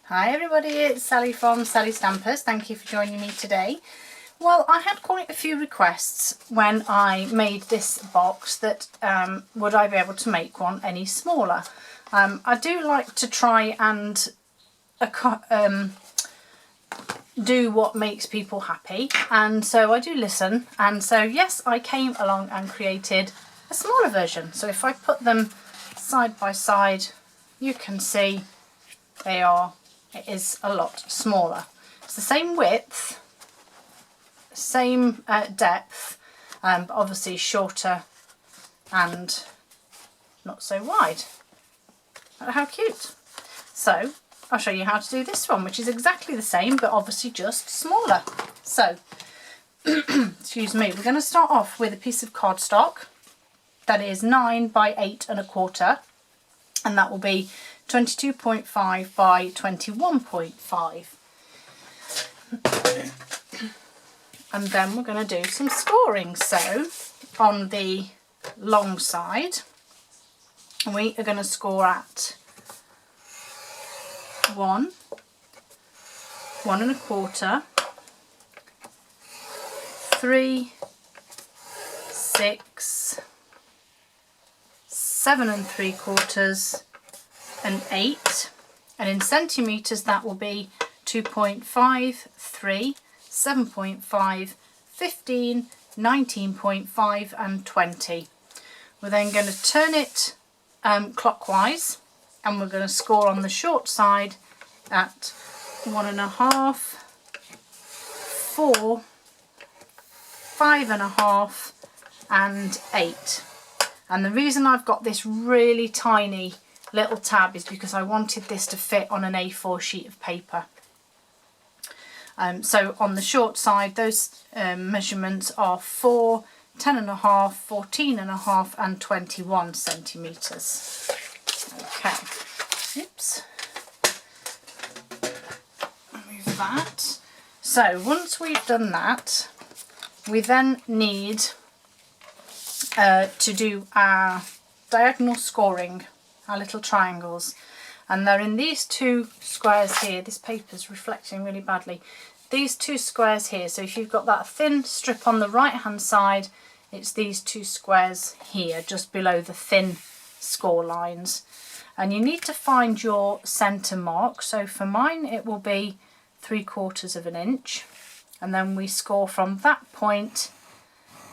Hi everybody, it's Sally from Sally Stampers. Thank you for joining me today. Well, I had quite a few requests when I made this box that would I be able to make one any smaller. I do like to try and do what makes people happy, and so I do listen, and so yes, I came along and created a smaller version. So if I put them side by side, you can see it is a lot smaller. It's the same width, same depth, but obviously shorter and not so wide. How cute. So I'll show you how to do this one, which is exactly the same but obviously just smaller. So excuse me, we're going to start off with a piece of cardstock that is 9 by 8 1/4, and that will be 22.5 by 21.5. And then we're going to do some scoring. So on the long side, we are going to score at 1, 1 1/4, 3, 6, 7 3/4, and 8, and in centimetres that will be 2.5, 3, 7.5, 15, 19.5 and 20. We're then going to turn it clockwise, and we're going to score on the short side at 1.5, 4, 5.5 and 8. And the reason I've got this really tiny little tab is because I wanted this to fit on an A4 sheet of paper. So on the short side, those measurements are 4, 10.5, 14.5 and 21 centimetres. Okay, oops, move that. So once we've done that, we then need to do our diagonal scoring, our little triangles, and they're in these two squares here. This paper's reflecting really badly. These two squares here, so if you've got that thin strip on the right hand side, it's these two squares here just below the thin score lines, and you need to find your centre mark. So for mine it will be 3/4 of an inch, and then we score from that point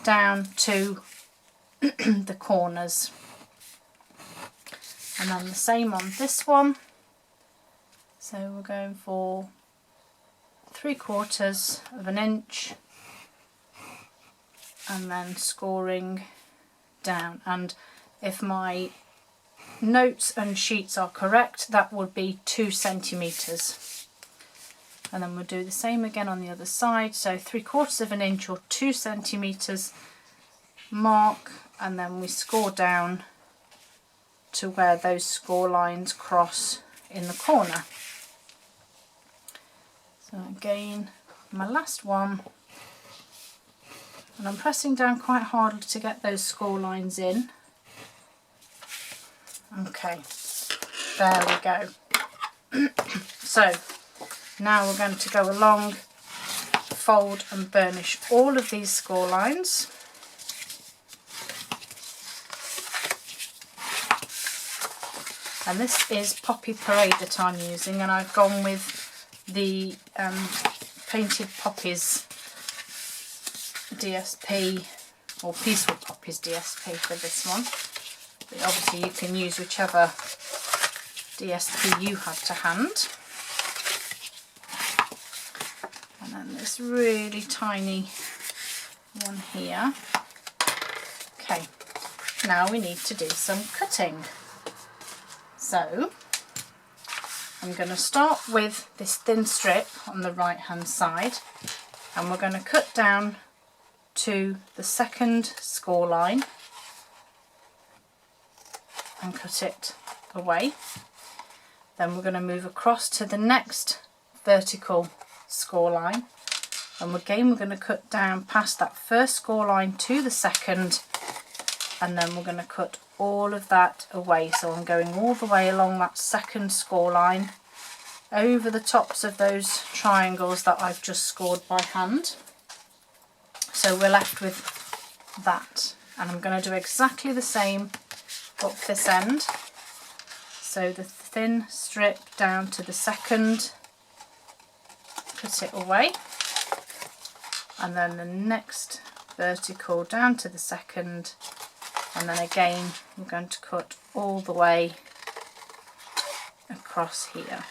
down to the corners. And then the same on this one. So we're going for 3/4 of an inch and then scoring down. And if my notes and sheets are correct, that would be 2 centimetres. And then we'll do the same again on the other side. So 3/4 of an inch or 2 centimetres mark, and then we score down to where those score lines cross in the corner. So again, my last one, and I'm pressing down quite hard to get those score lines in. Okay, there we go. So now we're going to go along, fold and burnish all of these score lines. And this is Poppy Parade that I'm using, and I've gone with the Painted Poppies DSP, or Peaceful Poppies DSP for this one. But obviously you can use whichever DSP you have to hand. And then this really tiny one here. Okay, now we need to do some cutting. So I'm going to start with this thin strip on the right hand side, and we're going to cut down to the second score line and cut it away. Then we're going to move across to the next vertical score line, and again we're going to cut down past that first score line to the second, and then we're going to cut all of that away. So I'm going all the way along that second score line over the tops of those triangles that I've just scored by hand. So we're left with that, and I'm going to do exactly the same up this end. So the thin strip down to the second, put it away, and then the next vertical down to the second, and then again we're going to cut all the way across here.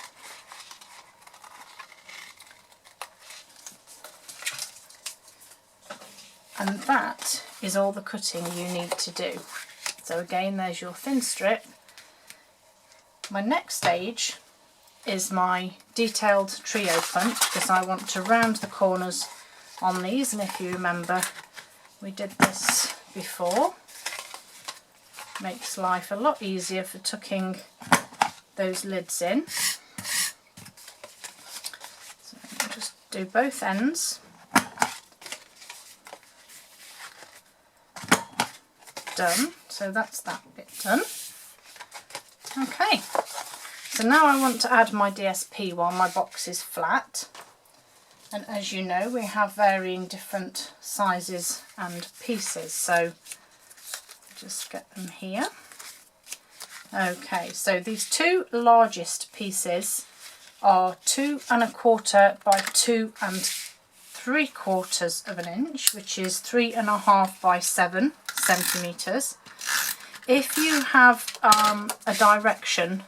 And that is all the cutting you need to do. So again, there's your thin strip. My next stage is my detailed trio punch, because I want to round the corners on these, and if you remember, we did this before. Makes life a lot easier for tucking those lids in. So I'll just do both ends. Done. So that's that bit done. Okay, so now I want to add my DSP while my box is flat, and as you know, we have varying different sizes and pieces, so just get them here. Okay, so these two largest pieces are 2 1/4 by 2 3/4 of an inch, which is 3.5 by 7 centimeters. If you have a direction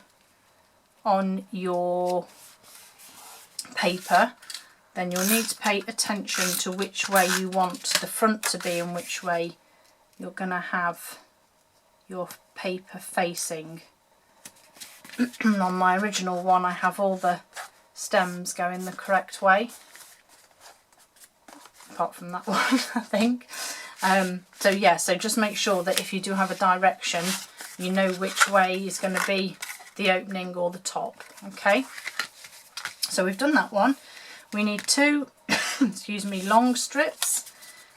on your paper, then you'll need to pay attention to which way you want the front to be and which way you're going to have your paper facing. On my original one, I have all the stems going the correct way, apart from that one, I think. So yeah, so just make sure that if you do have a direction, you know which way is going to be the opening or the top. Okay, so we've done that one. We need 2 excuse me, long strips,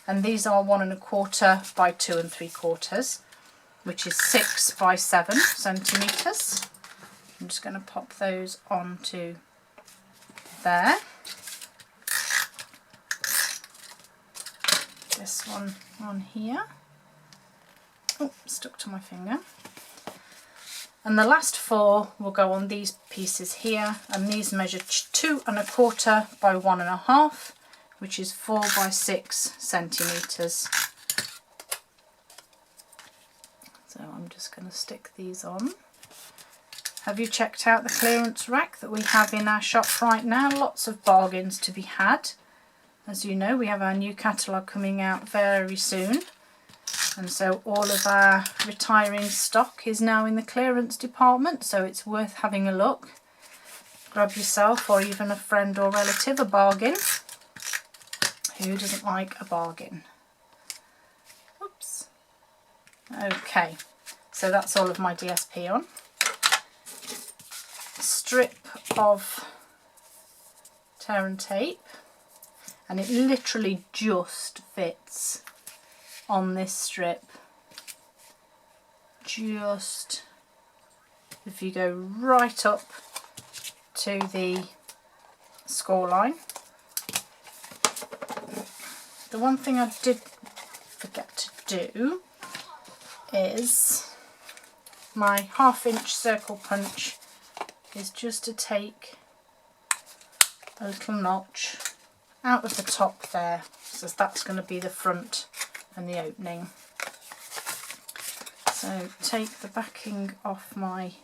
and these are 1 1/4 by 2 3/4, which is 6 by 7 centimeters. I'm just going to pop those onto there. This one on here. Oh, stuck to my finger. And the last 4 will go on these pieces here, and these measure 2 1/4 by 1 1/2, which is 4 by 6 centimeters. So I'm just going to stick these on. Have you checked out the clearance rack that we have in our shop right now? Lots of bargains to be had. As you know, we have our new catalogue coming out very soon, and so all of our retiring stock is now in the clearance department, so it's worth having a look. Grab yourself, or even a friend or relative, a bargain. Who doesn't like a bargain? Oops. Okay, so that's all of my DSP on. Strip of tear and tape, and it literally just fits on this strip. Just, if you go right up to the score line. The one thing I did forget to do is my 1/2 inch circle punch is just to take a little notch out of the top there, so that's going to be the front and the opening. So take the backing off my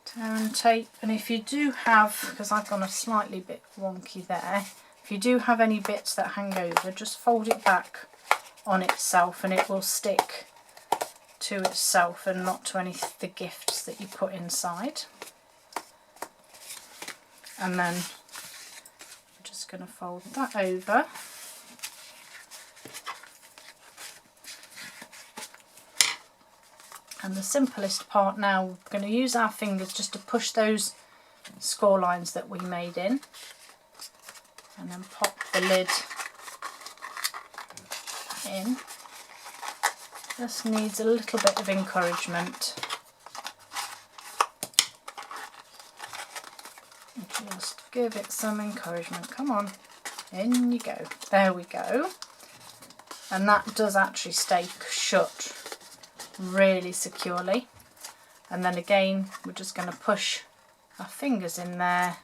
tear and tape, and if you do have, because I've gone a slightly bit wonky there, if you do have any bits that hang over, just fold it back on itself and it will stick to itself and not to any of the gifts that you put inside. And then I'm just going to fold that over. And the simplest part now, we're going to use our fingers just to push those score lines that we made in, and then pop the lid in. Just needs a little bit of encouragement. Just give it some encouragement. Come on, in you go. There we go. And that does actually stay shut really securely. And then again, we're just going to push our fingers in there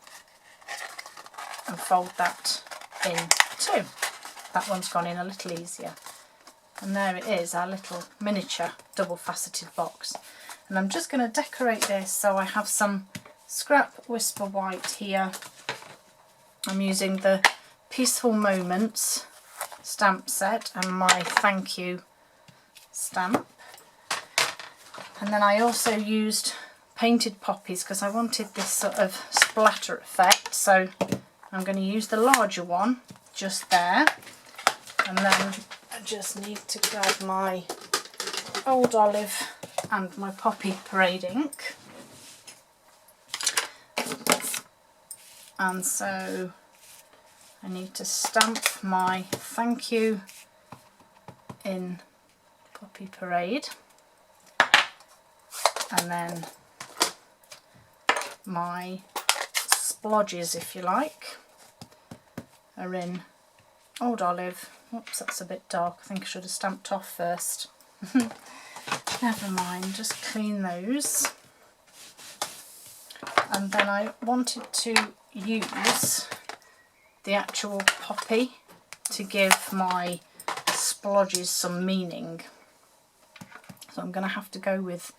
and fold that in too. That one's gone in a little easier. And there it is, our little miniature double faceted box. And I'm just going to decorate this, so I have some scrap Whisper White here. I'm using the Peaceful Moments stamp set and my thank you stamp. And then I also used painted poppies because I wanted this sort of splatter effect, so I'm going to use the larger one just there. And then I just need to grab my Old Olive and my Poppy Parade ink. And so I need to stamp my thank you in Poppy Parade, and then my splodges, if you like, are in Old Olive. Oops, that's a bit dark. I think I should have stamped off first. Never mind, just clean those. And then I wanted to use the actual poppy to give my splodges some meaning. So I'm going to have to go with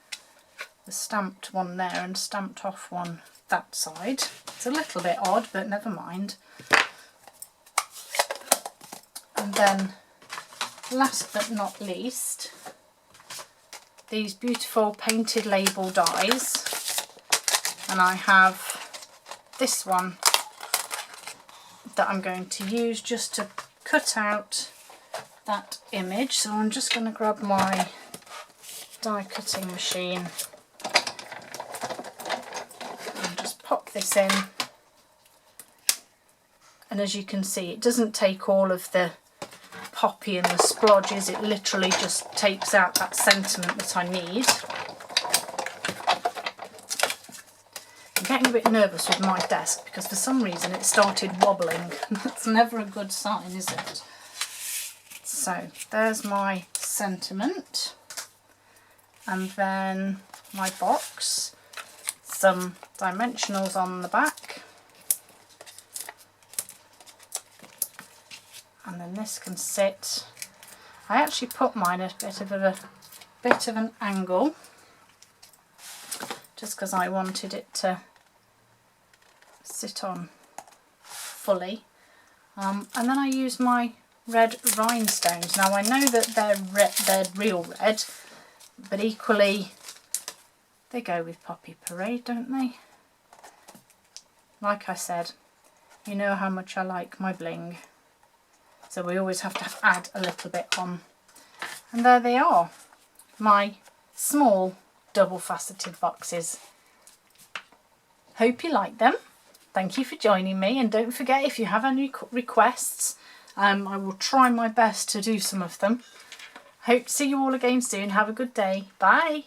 the stamped one there and stamped off one that side. It's a little bit odd, but never mind. And then last but not least, these beautiful painted label dies. And I have this one that I'm going to use just to cut out that image. So I'm just going to grab my die cutting machine and just pop this in. And as you can see, it doesn't take all of the poppy and the splodges, it literally just takes out that sentiment that I need. I'm getting a bit nervous with my desk because for some reason it started wobbling. That's never a good sign, is it? So there's my sentiment, and then my box, some dimensionals on the back, and then this can sit. I actually put mine at a bit of an angle just because I wanted it to sit on fully, and then I use my red rhinestones. Now I know that they're real red, but equally they go with Poppy Parade, don't they? Like I said, you know how much I like my bling, so we always have to add a little bit on. And there they are, my small double faceted boxes. Hope you like them. Thank you for joining me, and don't forget, if you have any requests, I will try my best to do some of them. Hope to see you all again soon. Have a good day. Bye.